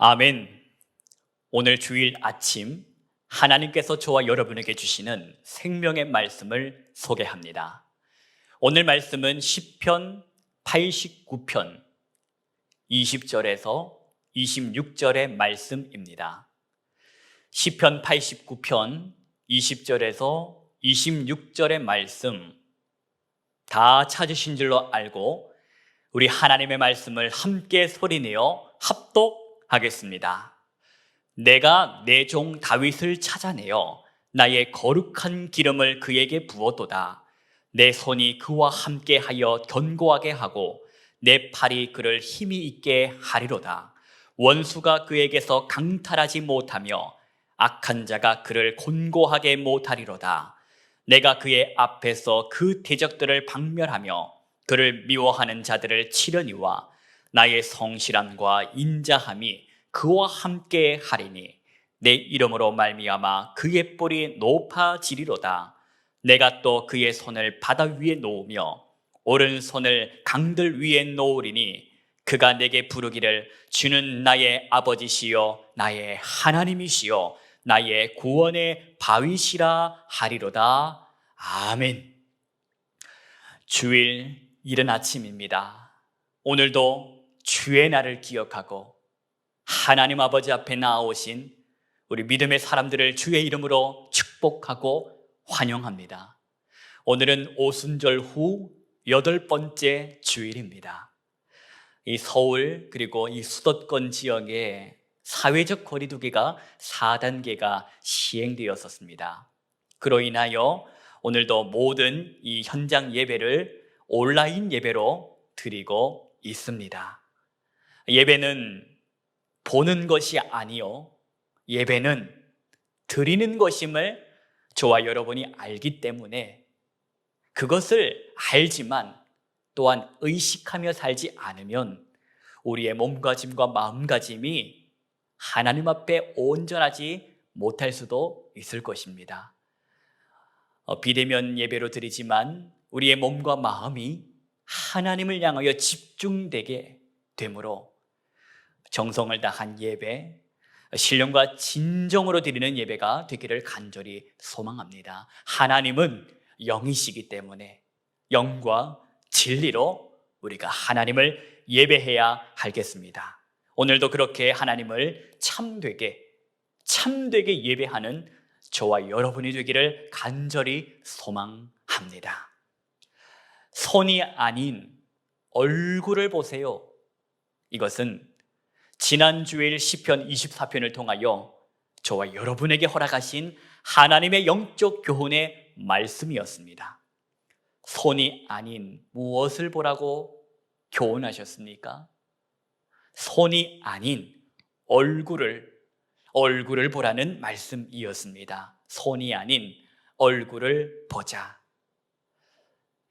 아멘. 오늘 주일 아침 하나님께서 저와 여러분에게 주시는 생명의 말씀을 소개합니다. 오늘 말씀은 시편 89편 20절에서 26절의 말씀입니다. 시편 89편 20절에서 26절의 말씀 다 찾으신 줄로 알고 우리 하나님의 말씀을 함께 소리내어 합독하겠습니다. 내가 내 종 다윗을 찾아내어 나의 거룩한 기름을 그에게 부었도다. 내 손이 그와 함께하여 견고하게 하고 내 팔이 그를 힘이 있게 하리로다. 원수가 그에게서 강탈하지 못하며 악한 자가 그를 곤고하게 못하리로다. 내가 그의 앞에서 그 대적들을 박멸하며 그를 미워하는 자들을 치려니와 나의 성실함과 인자함이 그와 함께 하리니 내 이름으로 말미암아 그의 뿔이 높아지리로다. 내가 또 그의 손을 바다 위에 놓으며 오른손을 강들 위에 놓으리니 그가 내게 부르기를 주는 나의 아버지시요 나의 하나님이시요 나의 구원의 바위시라 하리로다. 아멘. 주일 이른 아침입니다. 오늘도 주의 날을 기억하고 하나님 아버지 앞에 나아오신 우리 믿음의 사람들을 주의 이름으로 축복하고 환영합니다. 오늘은 오순절 후 8번째 주일입니다. 이 서울 그리고 이 수도권 지역에 사회적 거리두기가 4단계가 시행되었었습니다. 그로 인하여 오늘도 모든 이 현장 예배를 온라인 예배로 드리고 있습니다. 예배는 보는 것이 아니요, 예배는 드리는 것임을 저와 여러분이 알기 때문에 그것을 알지만 또한 의식하며 살지 않으면 우리의 몸가짐과 마음가짐이 하나님 앞에 온전하지 못할 수도 있을 것입니다. 비대면 예배로 드리지만 우리의 몸과 마음이 하나님을 향하여 집중되게 되므로 정성을 다한 예배, 신령과 진정으로 드리는 예배가 되기를 간절히 소망합니다. 하나님은 영이시기 때문에 영과 진리로 우리가 하나님을 예배해야 하겠습니다. 오늘도 그렇게 하나님을 참되게 예배하는 저와 여러분이 되기를 간절히 소망합니다. 손이 아닌 얼굴을 보세요. 이것은 지난 주일 시편 24편을 통하여 저와 여러분에게 허락하신 하나님의 영적 교훈의 말씀이었습니다. 손이 아닌 무엇을 보라고 교훈하셨습니까? 손이 아닌 얼굴을 보라는 말씀이었습니다. 손이 아닌 얼굴을 보자.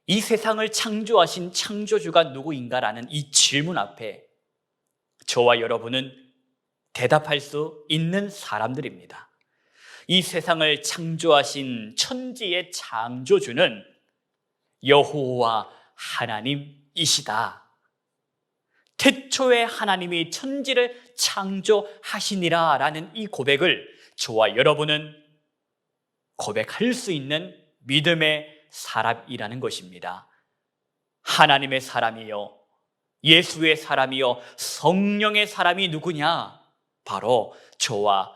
이 세상을 창조하신 창조주가 누구인가라는 이 질문 앞에 저와 여러분은 대답할 수 있는 사람들입니다. 이 세상을 창조하신 천지의 창조주는 여호와 하나님이시다. 태초에 하나님이 천지를 창조하시니라 라는 이 고백을 저와 여러분은 고백할 수 있는 믿음의 사람이라는 것입니다. 하나님의 사람이요, 예수의 사람이요, 성령의 사람이 누구냐? 바로 저와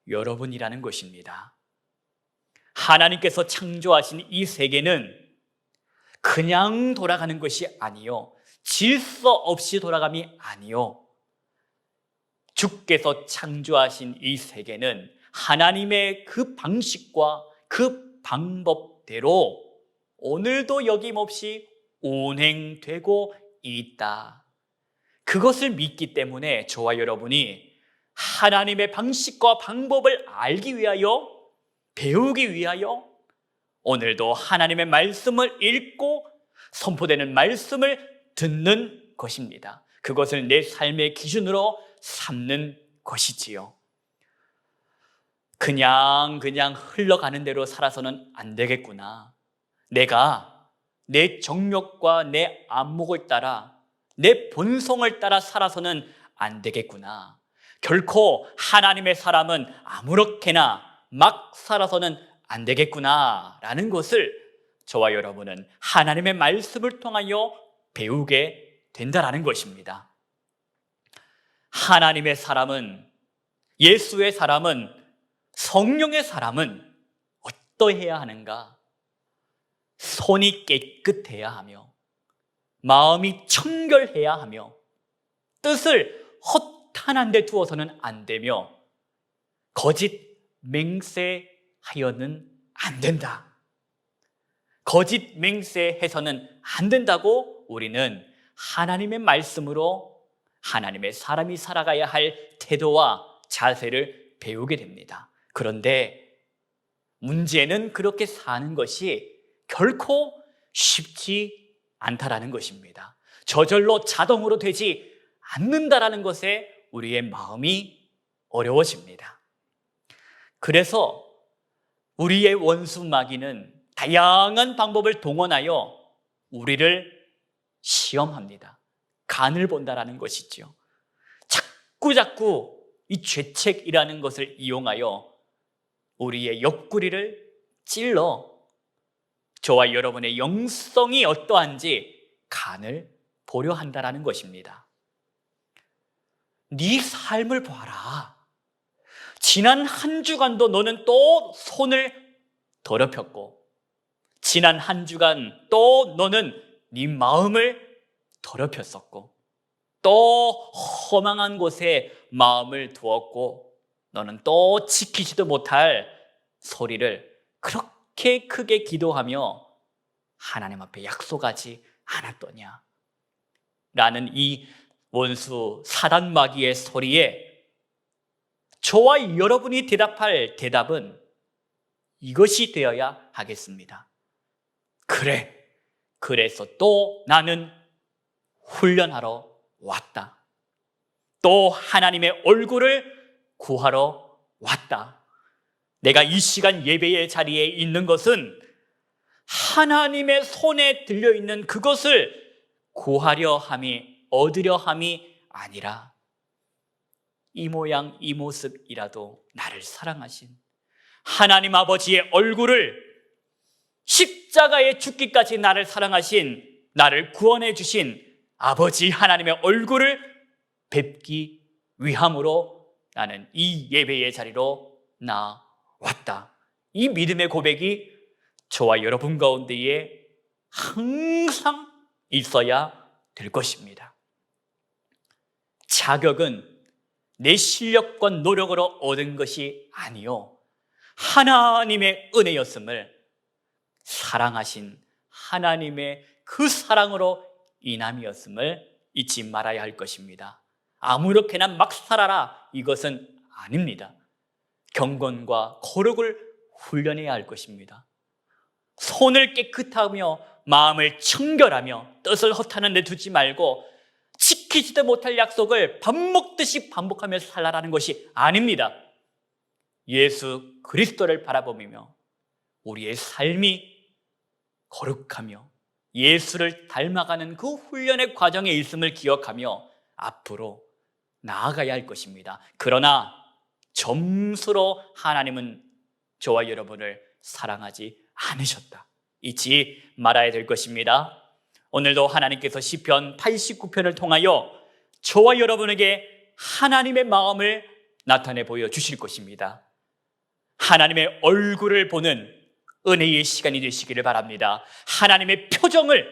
여러분이라는 것입니다. 하나님께서 창조하신 이 세계는 그냥 돌아가는 것이 아니요, 질서 없이 돌아감이 아니요, 주께서 창조하신 이 세계는 하나님의 그 방식과 그 방법대로 오늘도 여김없이 운행되고 있다. 그것을 믿기 때문에 저와 여러분이 하나님의 방식과 방법을 알기 위하여, 배우기 위하여 오늘도 하나님의 말씀을 읽고 선포되는 말씀을 듣는 것입니다. 그것을 내 삶의 기준으로 삼는 것이지요. 그냥 흘러가는 대로 살아서는 안 되겠구나. 내가 내 정욕과 내 안목을 따라, 내 본성을 따라 살아서는 안 되겠구나. 결코 하나님의 사람은 아무렇게나 막 살아서는 안 되겠구나라는 것을 저와 여러분은 하나님의 말씀을 통하여 배우게 된다라는 것입니다. 하나님의 사람은, 예수의 사람은, 성령의 사람은 어떠해야 하는가? 손이 깨끗해야 하며, 마음이 청결해야 하며, 뜻을 허탄한 데 두어서는 안 되며, 거짓 맹세하여는 안 된다. 거짓 맹세해서는 안 된다고 우리는 하나님의 말씀으로 하나님의 사람이 살아가야 할 태도와 자세를 배우게 됩니다. 그런데 문제는 그렇게 사는 것이 결코 쉽지 않다라는 것입니다. 저절로 자동으로 되지 않는다라는 것에 우리의 마음이 어려워집니다. 그래서 우리의 원수 마귀는 다양한 방법을 동원하여 우리를 시험합니다. 간을 본다라는 것이죠. 자꾸 이 죄책이라는 것을 이용하여 우리의 옆구리를 찔러 저와 여러분의 영성이 어떠한지 간을 보려 한다라는 것입니다. 네 삶을 봐라. 지난 한 주간도 너는 또 손을 더럽혔고, 지난 한 주간 또 너는 네 마음을 더럽혔었고, 또 허망한 곳에 마음을 두었고, 너는 또 지키지도 못할 소리를 그렇게 크게 기도하며 하나님 앞에 약속하지 않았더냐 라는 이 원수 사단 마귀의 소리에 저와 여러분이 대답할 대답은 이것이 되어야 하겠습니다. 그래, 그래서 또 나는 훈련하러 왔다. 또 하나님의 얼굴을 구하러 왔다. 내가 이 시간 예배의 자리에 있는 것은 하나님의 손에 들려있는 그것을 구하려 함이, 얻으려 함이 아니라 이 모양 이 모습이라도 나를 사랑하신 하나님 아버지의 얼굴을, 십자가에 죽기까지 나를 사랑하신, 나를 구원해 주신 아버지 하나님의 얼굴을 뵙기 위함으로 나는 이 예배의 자리로 나왔다. 이 믿음의 고백이 저와 여러분 가운데에 항상 있어야 될 것입니다. 자격은 내 실력과 노력으로 얻은 것이 아니요, 하나님의 은혜였음을, 사랑하신 하나님의 그 사랑으로 인함이었음을 잊지 말아야 할 것입니다. 아무렇게나 막 살아라, 이것은 아닙니다. 경건과 거룩을 훈련해야 할 것입니다. 손을 깨끗하며 마음을 청결하며 뜻을 허탄한 데 두지 말고 지키지도 못할 약속을 밥 먹듯이 반복하며 살아라는 것이 아닙니다. 예수 그리스도를 바라보며 우리의 삶이 거룩하며 예수를 닮아가는 그 훈련의 과정에 있음을 기억하며 앞으로 나아가야 할 것입니다. 그러나 점수로 하나님은 저와 여러분을 사랑하지 않으셨다, 잊지 말아야 될 것입니다. 오늘도 하나님께서 시편 89편을 통하여 저와 여러분에게 하나님의 마음을 나타내 보여주실 것입니다. 하나님의 얼굴을 보는 은혜의 시간이 되시기를 바랍니다. 하나님의 표정을,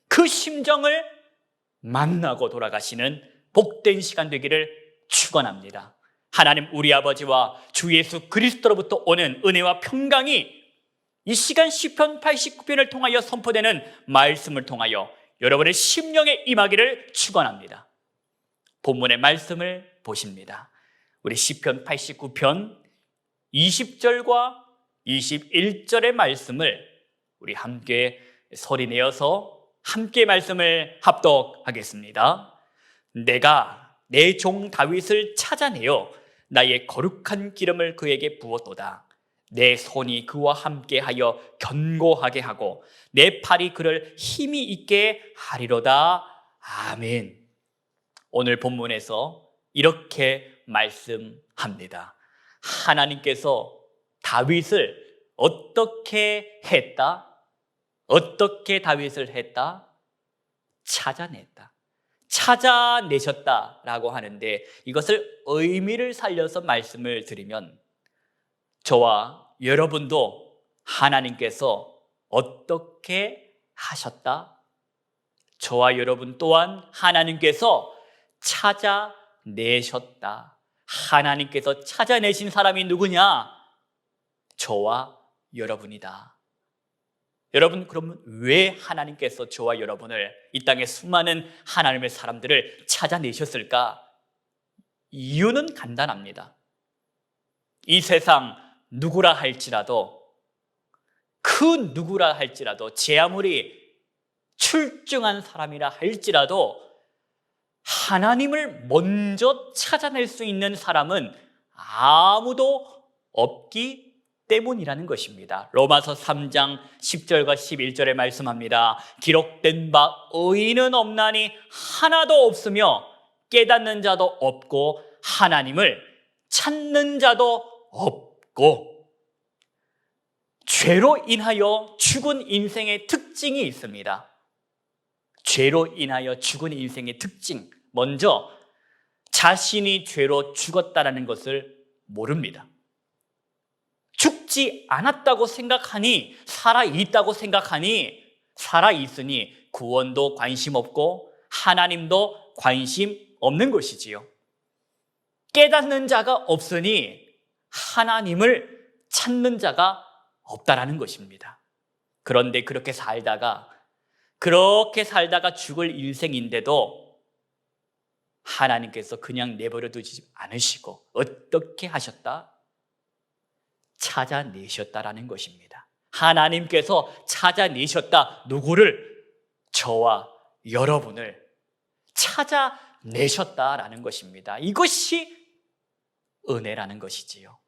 그 심정을 만나고 돌아가시는 복된 시간 되기를 축원합니다. 하나님 우리 아버지와 주 예수 그리스도로부터 오는 은혜와 평강이 이 시간 시편 89편을 통하여 선포되는 말씀을 통하여 여러분의 심령에 임하기를 축원합니다. 본문의 말씀을 보십니다. 우리 시편 89편 20절과 21절의 말씀을 우리 함께 소리내어서 함께 말씀을 합독하겠습니다. 내가 내 종 다윗을 찾아내어 나의 거룩한 기름을 그에게 부었도다. 내 손이 그와 함께하여 견고하게 하고 내 팔이 그를 힘이 있게 하리로다. 아멘. 오늘 본문에서 이렇게 말씀합니다. 하나님께서 다윗을 어떻게 했다? 어떻게 다윗을 했다? 찾아냈다. 찾아내셨다라고 하는데, 이것을 의미를 살려서 말씀을 드리면, 저와 여러분도 하나님께서 어떻게 하셨다? 저와 여러분 또한 하나님께서 찾아내셨다. 하나님께서 찾아내신 사람이 누구냐? 저와 여러분이다. 여러분, 그러면 왜 하나님께서 저와 여러분을, 이 땅의 수많은 하나님의 사람들을 찾아내셨을까? 이유는 간단합니다. 이 세상 누구라 할지라도, 그 누구라 할지라도, 제 아무리 출중한 사람이라 할지라도 하나님을 먼저 찾아낼 수 있는 사람은 아무도 없기 때문이라는 것입니다. 로마서 3장 10절과 11절에 말씀합니다. 기록된 바 의인은 없나니 하나도 없으며 깨닫는 자도 없고 하나님을 찾는 자도 없고. 죄로 인하여 죽은 인생의 특징이 있습니다. 죄로 인하여 죽은 인생의 특징, 먼저 자신이 죄로 죽었다는 것을 모릅니다. 죽지 않았다고 생각하니, 살아있다고 생각하니, 살아있으니 구원도 관심 없고 하나님도 관심 없는 것이지요. 깨닫는 자가 없으니 하나님을 찾는 자가 없다라는 것입니다. 그런데 그렇게 살다가 죽을 일생인데도 하나님께서 그냥 내버려 두지 않으시고 어떻게 하셨다? 찾아내셨다라는 것입니다. 하나님께서 찾아내셨다. 누구를? 저와 여러분을 찾아내셨다라는 것입니다. 이것이 은혜라는 것이지요.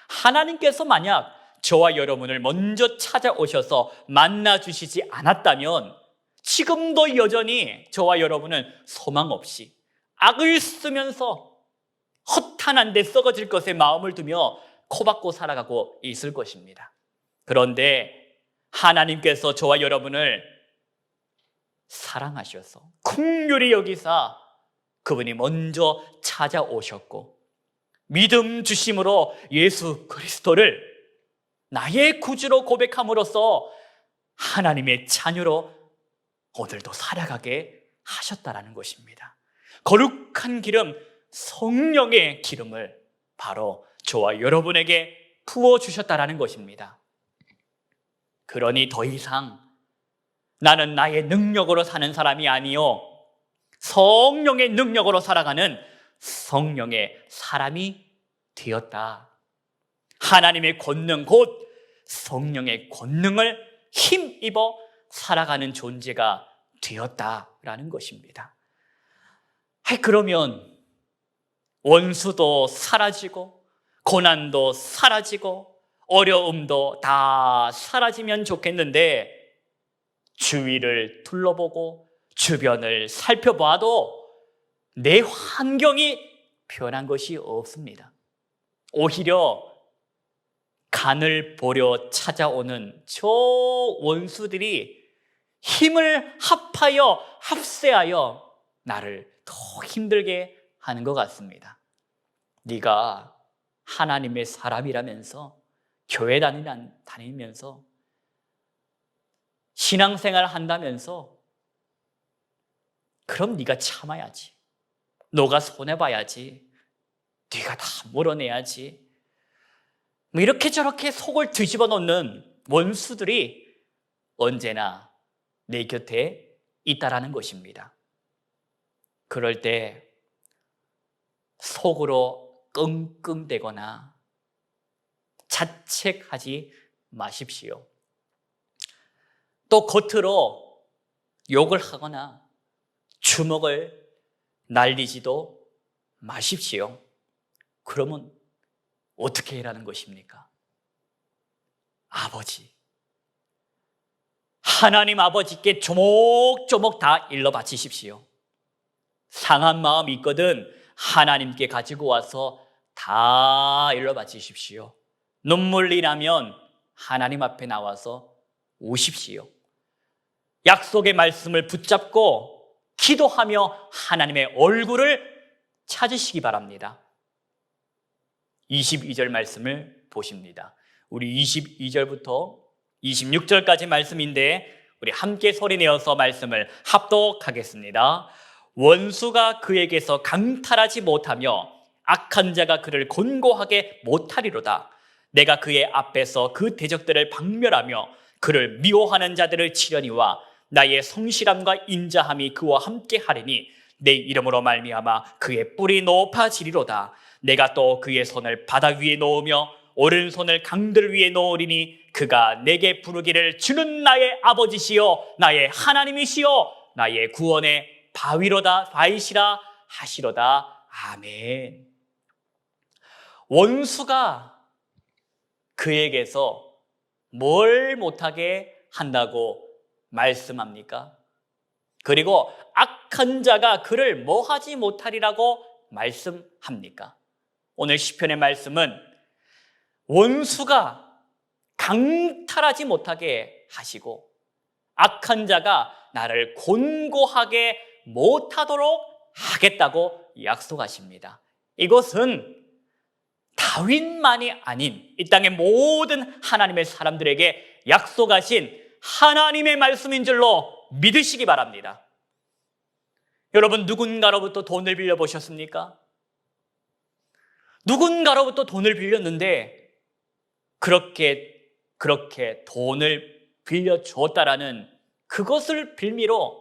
하나님께서 만약 저와 여러분을 먼저 찾아오셔서 만나주시지 않았다면 지금도 여전히 저와 여러분은 소망 없이 악을 쓰면서 허탄한 데 썩어질 것에 마음을 두며 코박고 살아가고 있을 것입니다. 그런데 하나님께서 저와 여러분을 사랑하셔서 긍휼히 여기사 그분이 먼저 찾아오셨고 믿음 주심으로 예수 그리스도를 나의 구주로 고백함으로써 하나님의 자녀로 오늘도 살아가게 하셨다라는 것입니다. 거룩한 기름, 성령의 기름을 바로 저와 여러분에게 부어주셨다라는 것입니다. 그러니 더 이상 나는 나의 능력으로 사는 사람이 아니요 성령의 능력으로 살아가는 성령의 사람이 되었다. 하나님의 권능, 곧 성령의 권능을 힘입어 살아가는 존재가 되었다라는 것입니다. 그러면 원수도 사라지고 고난도 사라지고 어려움도 다 사라지면 좋겠는데 주위를 둘러보고 주변을 살펴봐도 내 환경이 변한 것이 없습니다. 오히려 간을 보려 찾아오는 저 원수들이 힘을 합하여 합세하여 나를 더 힘들게 하는 것 같습니다. 네가 하나님의 사람이라면서 교회 다니면서 신앙생활 한다면서 그럼 네가 참아야지. 너가 손해봐야지. 네가 다 물어내야지. 이렇게 저렇게 속을 뒤집어 놓는 원수들이 언제나 내 곁에 있다라는 것입니다. 그럴 때 속으로 끙끙대거나 자책하지 마십시오. 또 겉으로 욕을 하거나 주먹을 날리지도 마십시오. 그러면 어떻게 해라는 것입니까? 아버지, 하나님 아버지께 조목조목 다 일러 바치십시오. 상한 마음이 있거든 하나님께 가지고 와서 다 일러 바치십시오. 눈물이 나면 하나님 앞에 나와서 우십시오. 약속의 말씀을 붙잡고 기도하며 하나님의 얼굴을 찾으시기 바랍니다. 22절 말씀을 보십니다. 우리 22절부터 26절까지 말씀인데 우리 함께 소리내어서 말씀을 합독하겠습니다. 원수가 그에게서 강탈하지 못하며 악한 자가 그를 곤고하게 못하리로다. 내가 그의 앞에서 그 대적들을 박멸하며 그를 미워하는 자들을 치려니와 나의 성실함과 인자함이 그와 함께 하리니 내 이름으로 말미암아 그의 뿔이 높아지리로다. 내가 또 그의 손을 바다 위에 놓으며 오른손을 강들 위에 놓으리니 그가 내게 부르기를 주는 나의 아버지시요 나의 하나님이시요 나의 구원의 바위시라 하시로다. 아멘. 원수가 그에게서 뭘 못하게 한다고 말씀합니까? 그리고 악한 자가 그를 뭐하지 못하리라고 말씀합니까? 오늘 시편의 말씀은 원수가 강탈하지 못하게 하시고 악한 자가 나를 곤고하게 못하도록 하겠다고 약속하십니다. 이것은 다윗만이 아닌 이 땅의 모든 하나님의 사람들에게 약속하신 하나님의 말씀인 줄로 믿으시기 바랍니다. 여러분, 누군가로부터 돈을 빌려보셨습니까? 누군가로부터 돈을 빌렸는데 그렇게 돈을 빌려줬다라는 그것을 빌미로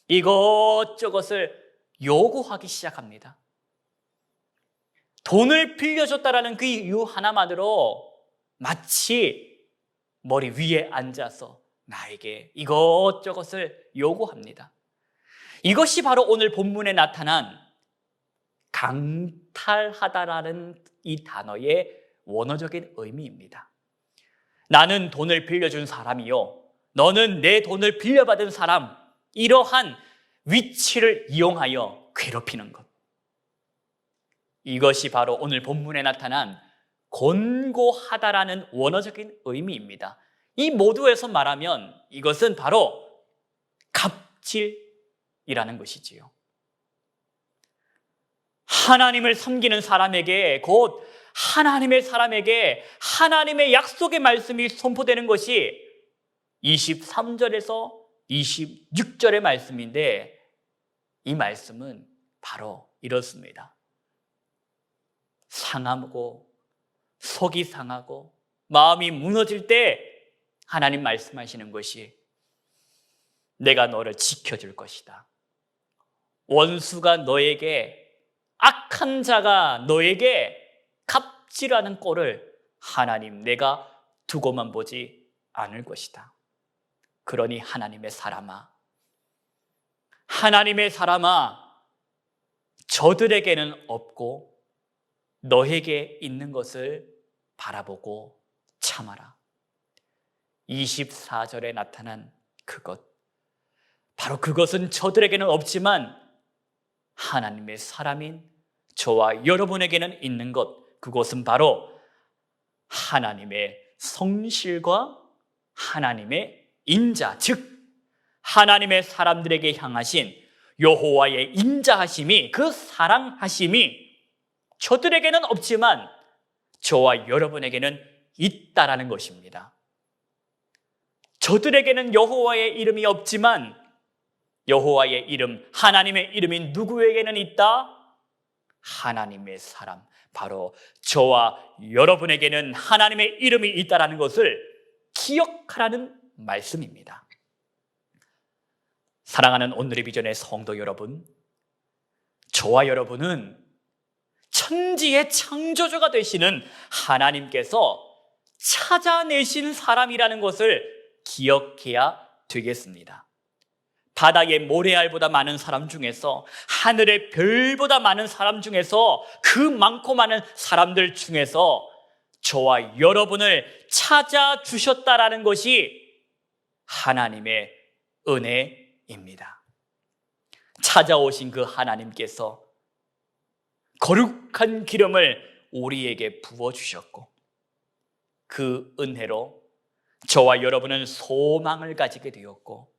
이것저것을 요구하기 시작합니다. 돈을 빌려줬다라는 그 이유 하나만으로 마치 머리 위에 앉아서 나에게 이것저것을 요구합니다. 이것이 바로 오늘 본문에 나타난 강탈하다라는 이 단어의 원어적인 의미입니다. 나는 돈을 빌려준 사람이요, 너는 내 돈을 빌려받은 사람, 이러한 위치를 이용하여 괴롭히는 것. 이것이 바로 오늘 본문에 나타난 곤고하다라는 원어적인 의미입니다. 이 모두에서 말하면 이것은 바로 갑질이라는 것이지요. 하나님을 섬기는 사람에게, 곧 하나님의 사람에게 하나님의 약속의 말씀이 선포되는 것이 23절에서 26절의 말씀인데, 이 말씀은 바로 이렇습니다. 상하고 속이 상하고 마음이 무너질 때 하나님 말씀하시는 것이 내가 너를 지켜줄 것이다. 원수가 너에게, 악한 자가 너에게 갑질하는 꼴을 하나님 내가 두고만 보지 않을 것이다. 그러니 하나님의 사람아, 저들에게는 없고 너에게 있는 것을 바라보고 참아라. 24절에 나타난 그것, 바로 그것은 저들에게는 없지만 하나님의 사람인 저와 여러분에게는 있는 것, 그것은 바로 하나님의 성실과 하나님의 인자, 즉 하나님의 사람들에게 향하신 여호와의 인자하심이, 그 사랑하심이 저들에게는 없지만 저와 여러분에게는 있다라는 것입니다. 저들에게는 여호와의 이름이 없지만 여호와의 이름, 하나님의 이름이 누구에게는 있다? 하나님의 사람, 바로 저와 여러분에게는 하나님의 이름이 있다라는 것을 기억하라는 말씀입니다. 사랑하는 오늘의 비전의 성도 여러분, 저와 여러분은 천지의 창조주가 되시는 하나님께서 찾아내신 사람이라는 것을 기억해야 되겠습니다. 바다의 모래알보다 많은 사람 중에서, 하늘의 별보다 많은 사람 중에서, 그 많고 많은 사람들 중에서 저와 여러분을 찾아주셨다라는 것이 하나님의 은혜입니다. 찾아오신 그 하나님께서 거룩한 기름을 우리에게 부어주셨고, 그 은혜로 저와 여러분은 소망을 가지게 되었고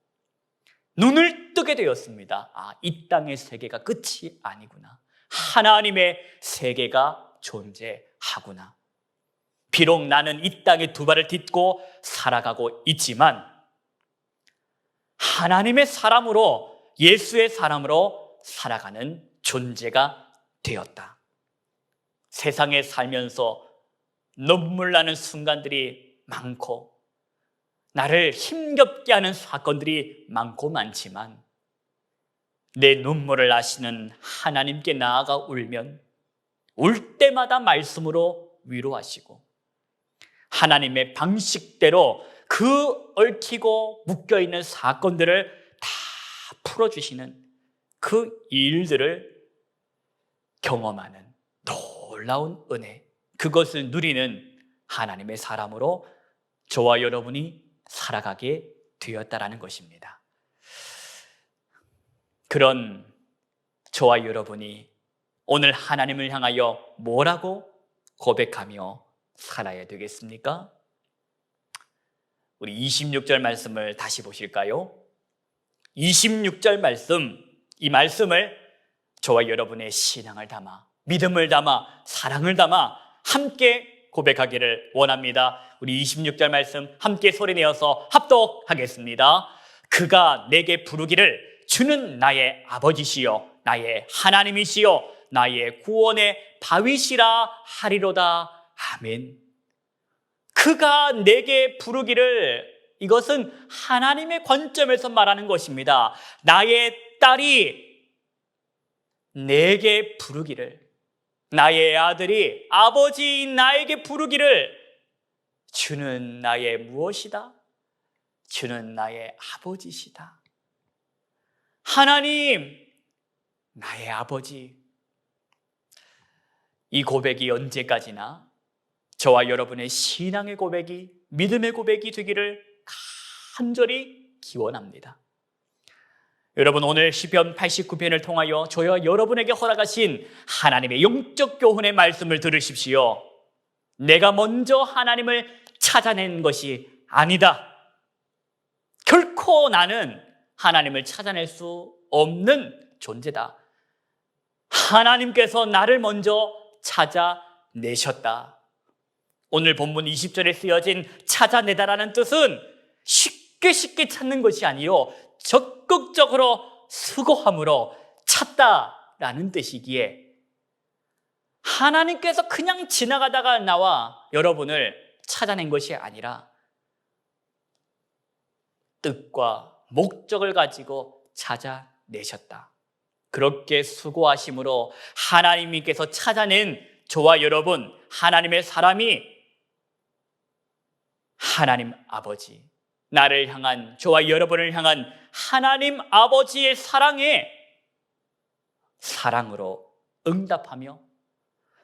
눈을 뜨게 되었습니다. 이 땅의 세계가 끝이 아니구나. 하나님의 세계가 존재하구나. 비록 나는 이 땅에 두 발을 딛고 살아가고 있지만 하나님의 사람으로, 예수의 사람으로 살아가는 존재가 되었다. 세상에 살면서 눈물 나는 순간들이 많고 나를 힘겹게 하는 사건들이 많고 많지만 내 눈물을 아시는 하나님께 나아가 울면 울 때마다 말씀으로 위로하시고 하나님의 방식대로 그 얽히고 묶여있는 사건들을 다 풀어주시는 그 일들을 경험하는 놀라운 은혜, 그것을 누리는 하나님의 사람으로 저와 여러분이 살아가게 되었다라는 것입니다. 그런 저와 여러분이 오늘 하나님을 향하여 뭐라고 고백하며 살아야 되겠습니까? 우리 26절 말씀을 다시 보실까요? 26절 말씀, 이 말씀을 저와 여러분의 신앙을 담아, 믿음을 담아, 사랑을 담아 함께 고백하기를 원합니다. 우리 26절 말씀 함께 소리내어서 합독하겠습니다. 그가 내게 부르기를 주는 나의 아버지시요 나의 하나님이시요 나의 구원의 바위시라 하리로다. 아멘. 그가 내게 부르기를, 이것은 하나님의 관점에서 말하는 것입니다. 나의 딸이 내게 부르기를, 나의 아들이 아버지인 나에게 부르기를 주는 나의 무엇이다? 주는 나의 아버지시다. 하나님, 나의 아버지. 이 고백이 언제까지나 저와 여러분의 신앙의 고백이, 믿음의 고백이 되기를 간절히 기원합니다. 여러분, 오늘 시편 89편을 통하여 저와 여러분에게 허락하신 하나님의 영적 교훈의 말씀을 들으십시오. 내가 먼저 하나님을 찾아낸 것이 아니다. 결코 나는 하나님을 찾아낼 수 없는 존재다. 하나님께서 나를 먼저 찾아내셨다. 오늘 본문 20절에 쓰여진 찾아내다라는 뜻은 쉽게 찾는 것이 아니요 적극적으로 수고함으로 찾다라는 뜻이기에 하나님께서 그냥 지나가다가 나와 여러분을 찾아낸 것이 아니라 뜻과 목적을 가지고 찾아내셨다. 그렇게 수고하심으로 하나님께서 찾아낸 저와 여러분, 하나님의 사람이 하나님 아버지, 나를 향한, 저와 여러분을 향한 하나님 아버지의 사랑으로 응답하며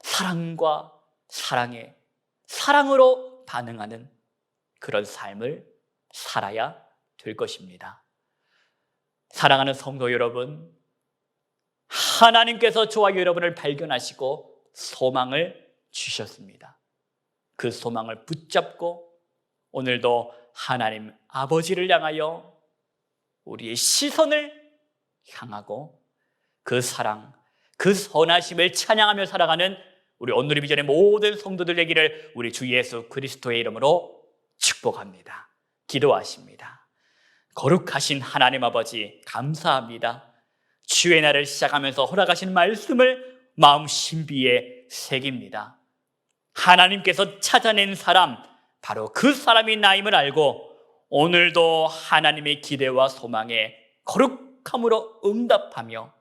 사랑과 사랑에 사랑으로 반응하는 그런 삶을 살아야 될 것입니다. 사랑하는 성도 여러분, 하나님께서 저와 여러분을 발견하시고 소망을 주셨습니다. 그 소망을 붙잡고 오늘도 하나님 아버지를 향하여 우리의 시선을 향하고 그 사랑, 그 선하심을 찬양하며 살아가는 우리 온누리 비전의 모든 성도들 되기를 우리 주 예수 그리스도의 이름으로 축복합니다. 기도하십니다. 거룩하신 하나님 아버지, 감사합니다. 주의 날을 시작하면서 허락하신 말씀을 마음 신비에 새깁니다. 하나님께서 찾아낸 사람, 바로 그 사람이 나임을 알고 오늘도 하나님의 기대와 소망에 거룩함으로 응답하며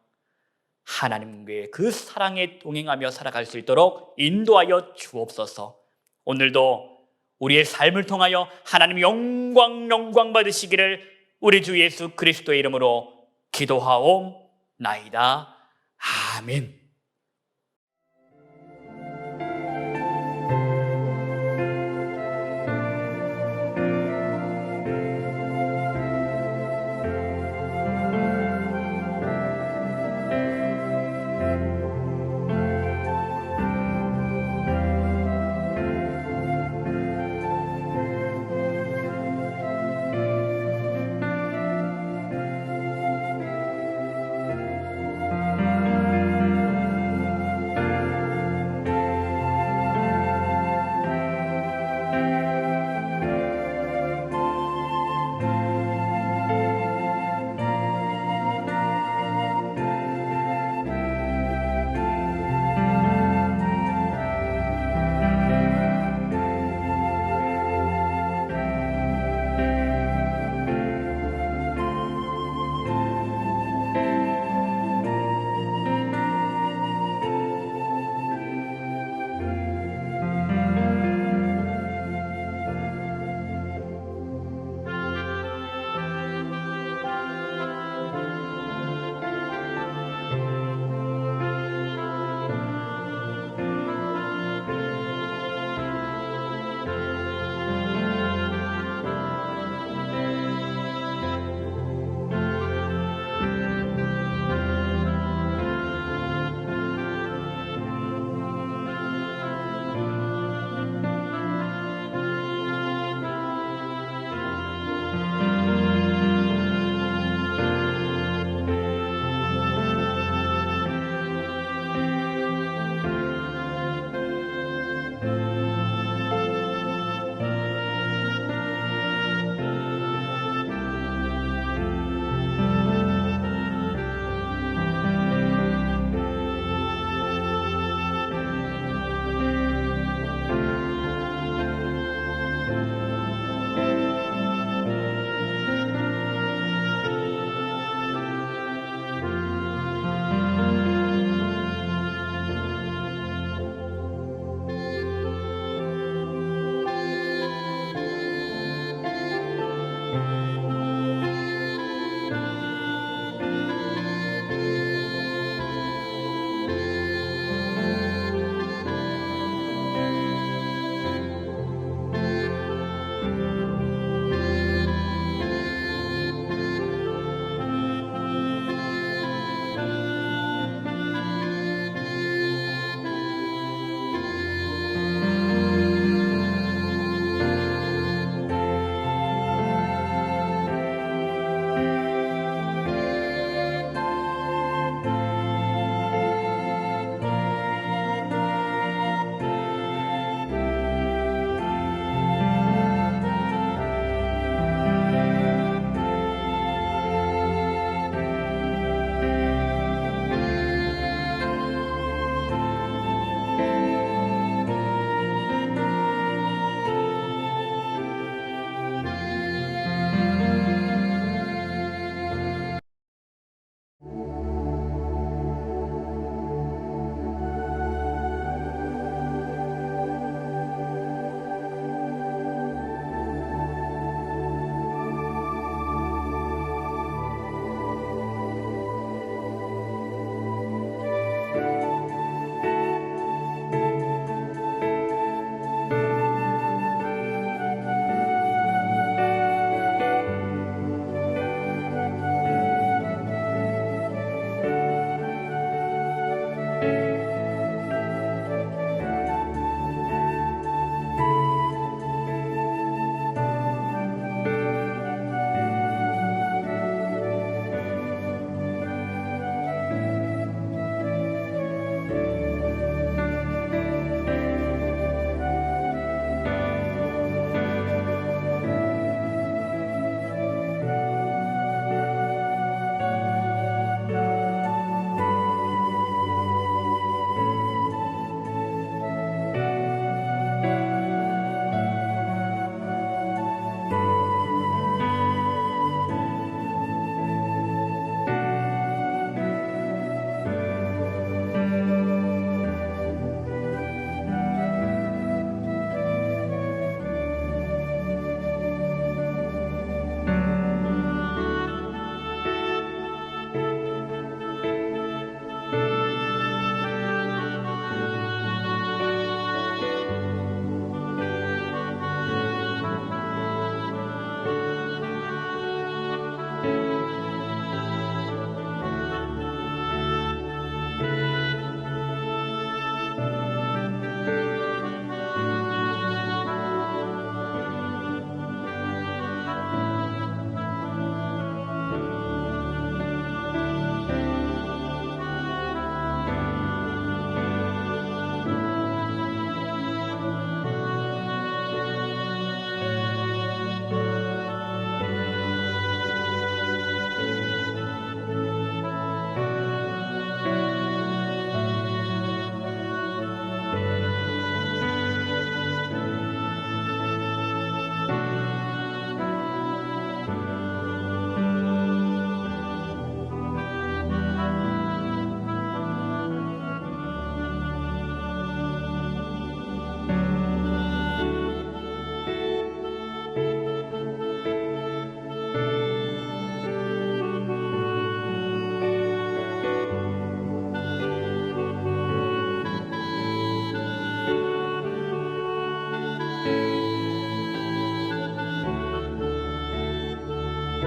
하나님과의 그 사랑에 동행하며 살아갈 수 있도록 인도하여 주옵소서. 오늘도 우리의 삶을 통하여 하나님 영광 받으시기를 우리 주 예수 그리스도의 이름으로 기도하옵나이다. 아멘.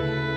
아멘.